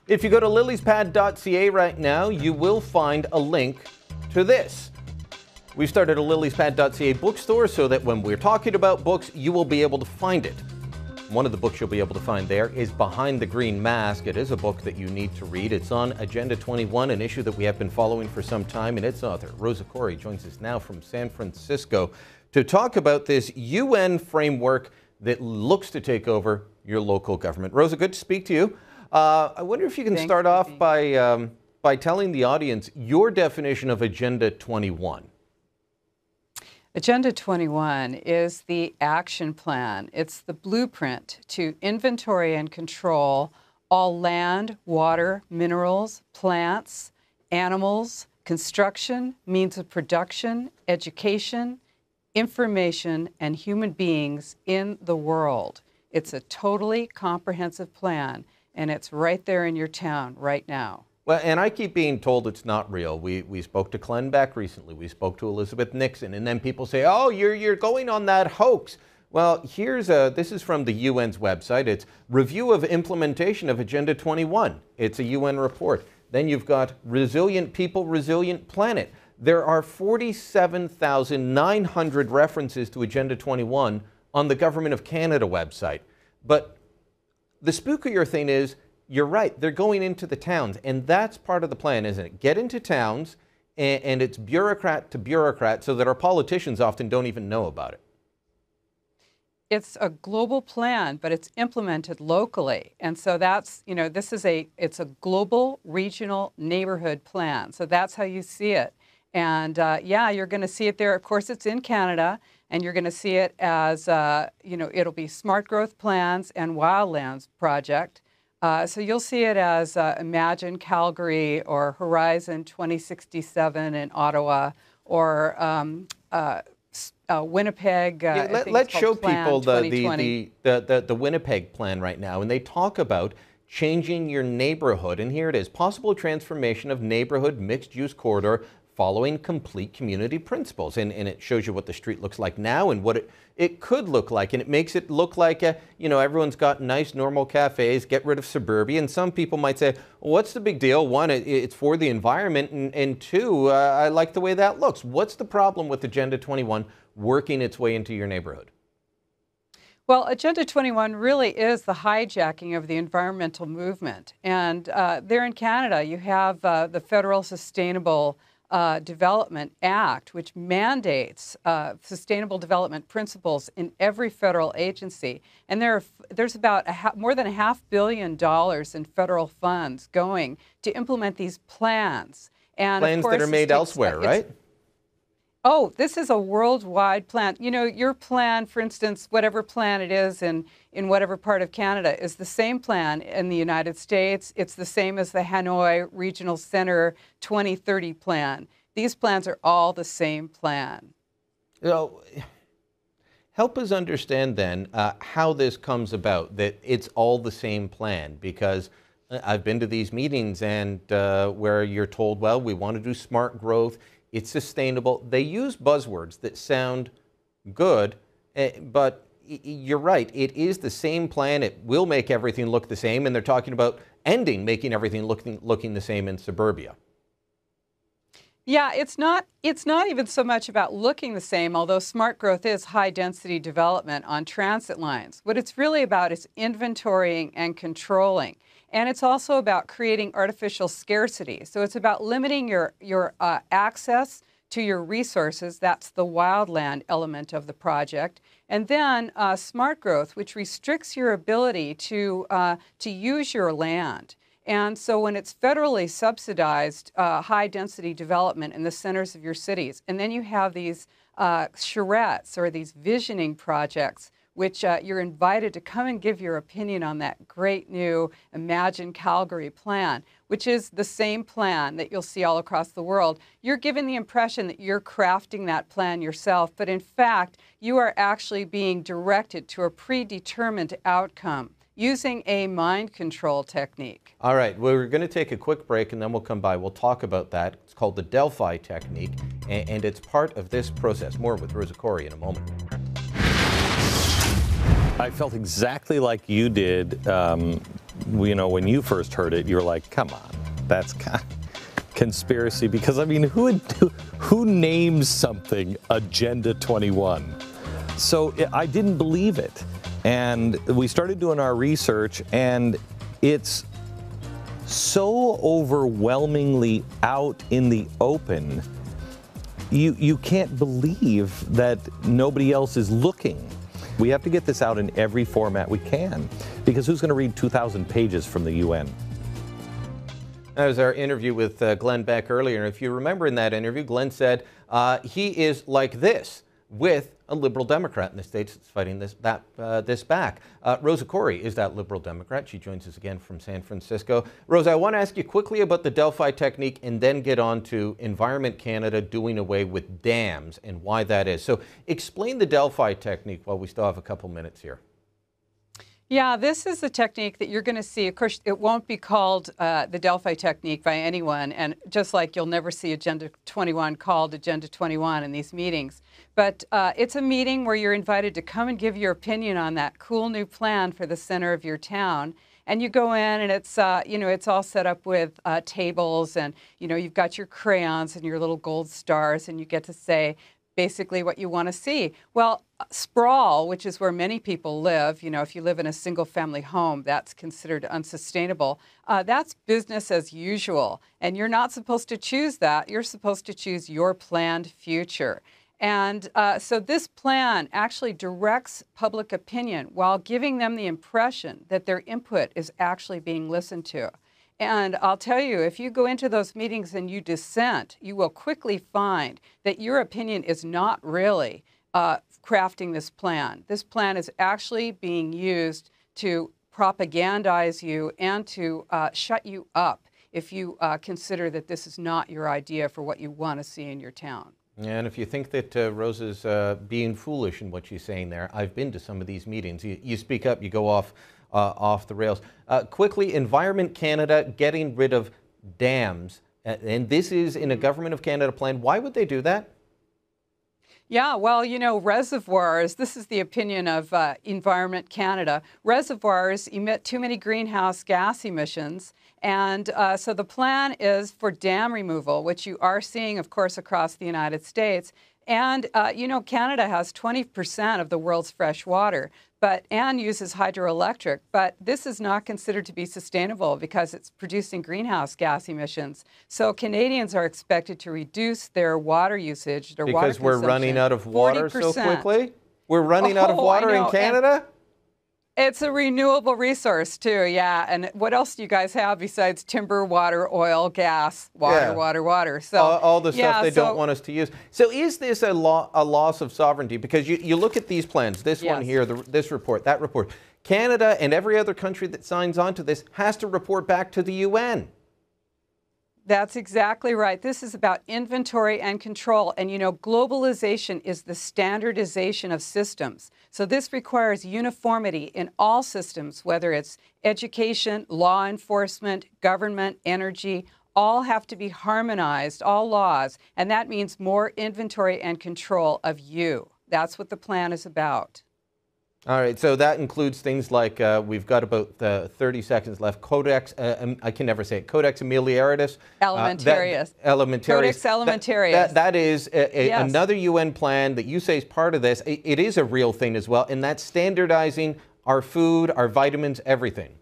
If you go to liliespad.ca right now, you will find a link to this. We've started a liliespad.ca bookstore so that when we're talking about books, you will be able to find it. One of the books you'll be able to find there is Behind the Green Mask. It is a book that you need to read. It's on Agenda 21, an issue that we have been following for some time, and its author, Rosa Koire, joins us now from San Francisco to talk about this UN framework that looks to take over your local government. Rosa, good to speak to you. I wonder if you can start off by telling the audience your definition of Agenda 21. Agenda 21 is the action plan. It's the blueprint to inventory and control all land, water, minerals, plants, animals, construction, means of production, education, information, and human beings in the world. It's a totally comprehensive plan, and it's right there in your town right now. Well, and I keep being told it's not real. We spoke to Glenn Beck recently. We spoke to Elizabeth Nixon, and then people say, "Oh, you're going on that hoax." Well, this is from the UN's website. It's Review of Implementation of Agenda 21. It's a UN report. Then you've got Resilient People, Resilient Planet. There are 47,900 references to Agenda 21 on the Government of Canada website. But the spookier thing is, you're right, they're going into the towns, and that's part of the plan, isn't it? Get into towns, and it's bureaucrat to bureaucrat so that our politicians often don't even know about it. It's a global plan, but it's implemented locally. And so that's, it's a global, regional, neighborhood plan. So that's how you see it. And yeah, you're going to see it there. Of course, it's in Canada, and you're going to see it as, it'll be Smart Growth Plans and Wildlands Project. So you'll see it as Imagine Calgary or Horizon 2067 in Ottawa or Winnipeg. Let's show people the Winnipeg plan right now, and they talk about changing your neighborhood. And here it is: possible transformation of neighborhood mixed-use corridor following complete community principles. And it shows you what the street looks like now and what it could look like. And it makes it look like, everyone's got nice, normal cafes, get rid of suburbia. And some people might say, well, what's the big deal? One, it's for the environment. And two, I like the way that looks. What's the problem with Agenda 21 working its way into your neighborhood? Well, Agenda 21 really is the hijacking of the environmental movement. And there in Canada, you have the Federal Sustainable Development Act, which mandates sustainable development principles in every federal agency. And there's about more than $500 million in federal funds going to implement these plans. And plans of course, that are made elsewhere, right? Oh, this is a worldwide plan. Your plan, for instance, whatever plan it is in whatever part of Canada, is the same plan in the United States. It's the same as the Hanoi Regional Center 2030 plan. These plans are all the same plan. Help us understand then how this comes about, that it's all the same plan, because I've been to these meetings and where you're told, well, we want to do smart growth, it's sustainable. They use buzzwords that sound good, but you're right. It is the same plan. It will make everything look the same, and they're talking about making everything looking the same in suburbia. Yeah, it's not even so much about looking the same, although smart growth is high-density development on transit lines. What it's really about is inventorying and controlling. And it's also about creating artificial scarcity. So it's about limiting your access to your resources. That's the wildland element of the project. And then smart growth, which restricts your ability to use your land. And so when it's federally subsidized high-density development in the centers of your cities, and then you have these charrettes or these visioning projects, which you're invited to come and give your opinion on that great new Imagine Calgary plan, which is the same plan that you'll see all across the world. You're given the impression that you're crafting that plan yourself, but in fact, you are actually being directed to a predetermined outcome using a mind control technique. All right, we're going to take a quick break and then we'll come by. We'll talk about that. It's called the Delphi technique, and it's part of this process. More with Rosa Koire in a moment. I felt exactly like you did when you first heard it, you're like, come on, that's kind of conspiracy. Because I mean, who names something Agenda 21? So I didn't believe it. And we started doing our research, and it's so overwhelmingly out in the open. You can't believe that nobody else is looking. We have to get this out in every format we can, because who's going to read 2,000 pages from the UN? That was our interview with Glenn Beck earlier. If you remember in that interview, Glenn said he is like this with a Liberal Democrat in the States that's fighting this back. Rosa Koire is that Liberal Democrat. She joins us again from San Francisco. Rosa, I want to ask you quickly about the Delphi technique and then get on to Environment Canada doing away with dams and why that is. So explain the Delphi technique while we still have a couple minutes here. Yeah, this is a technique that you're going to see. Of course, it won't be called the Delphi technique by anyone, and just like you'll never see Agenda 21 called Agenda 21 in these meetings. But it's a meeting where you're invited to come and give your opinion on that cool new plan for the center of your town. And you go in, and it's it's all set up with tables, and you've got your crayons and your little gold stars, and you get to say basically what you want to see. Well, sprawl, which is where many people live, if you live in a single-family home, that's considered unsustainable. That's business as usual, and you're not supposed to choose that. You're supposed to choose your planned future. And so this plan actually directs public opinion while giving them the impression that their input is actually being listened to. And I'll tell you, if you go into those meetings and you dissent, you will quickly find that your opinion is not really crafting this plan. This plan is actually being used to propagandize you and to shut you up if you consider that this is not your idea for what you want to see in your town. And if you think that Rosa's being foolish in what she's saying there, I've been to some of these meetings. You speak up, you go off the rails. Quickly, Environment Canada getting rid of dams, and this is in a Government of Canada plan. Why would they do that? Yeah, well, reservoirs, this is the opinion of Environment Canada. Reservoirs emit too many greenhouse gas emissions, and so the plan is for dam removal, which you are seeing, of course, across the United States. And, Canada has 20% of the world's fresh water, and uses hydroelectric, but this is not considered to be sustainable because it's producing greenhouse gas emissions. So Canadians are expected to reduce their water usage, their water consumption. Because we're running out of water 40%. so quickly? We're running out of water in Canada? It's a renewable resource too, yeah. And what else do you guys have besides timber, water, oil, gas, water? So all the stuff they don't want us to use. So is this a loss of sovereignty? Because you look at these plans, this one here, this report, that report. Canada and every other country that signs on to this has to report back to the UN. That's exactly right. This is about inventory and control. And globalization is the standardization of systems. So this requires uniformity in all systems, whether it's education, law enforcement, government, energy, all have to be harmonized, all laws. And that means more inventory and control of you. That's what the plan is about. All right, so that includes things like, we've got about 30 seconds left, Codex, I can never say it, Codex Amelioratus. Elementarius. Codex Elementarius. That is another UN plan that you say is part of this. It is a real thing as well, and that's standardizing our food, our vitamins, everything.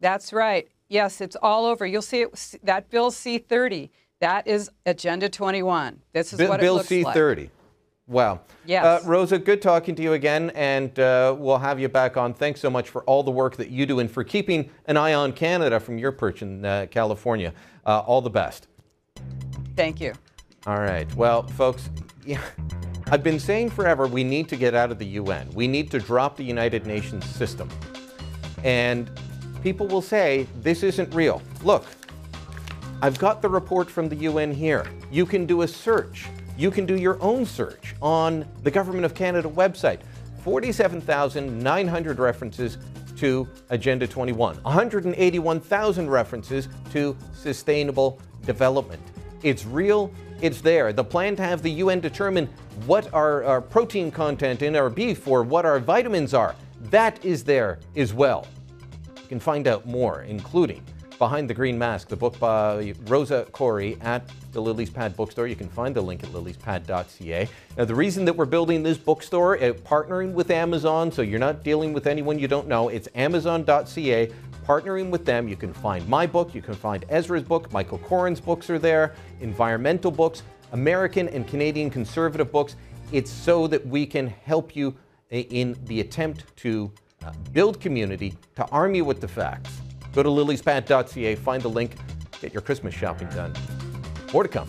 That's right. Yes, it's all over. You'll see it, that Bill C-30, that is Agenda 21. This is what it looks like. Bill C-30. Wow. Yes. Rosa, good talking to you again, and we'll have you back on. Thanks so much for all the work that you do and for keeping an eye on Canada from your perch in California. All the best. Thank you. All right. Well, folks, I've been saying forever we need to get out of the UN. We need to drop the United Nations system. And people will say, this isn't real. Look, I've got the report from the UN here. You can do a search. You can do your own search on the Government of Canada website. 47,900 references to Agenda 21, 181,000 references to sustainable development. It's real, it's there. The plan to have the UN determine what our protein content in our beef or what our vitamins are, that is there as well. You can find out more, including Behind the Green Mask, the book by Rosa Koire, at the Lily's Pad bookstore. You can find the link at liliespad.ca. Now, the reason that we're building this bookstore, partnering with Amazon, so you're not dealing with anyone you don't know, it's amazon.ca. Partnering with them, you can find my book, you can find Ezra's book, Michael Coren's books are there, environmental books, American and Canadian conservative books. It's so that we can help you in the attempt to build community, to arm you with the facts. Go to liliespad.ca, find the link, get your Christmas shopping done. More to come.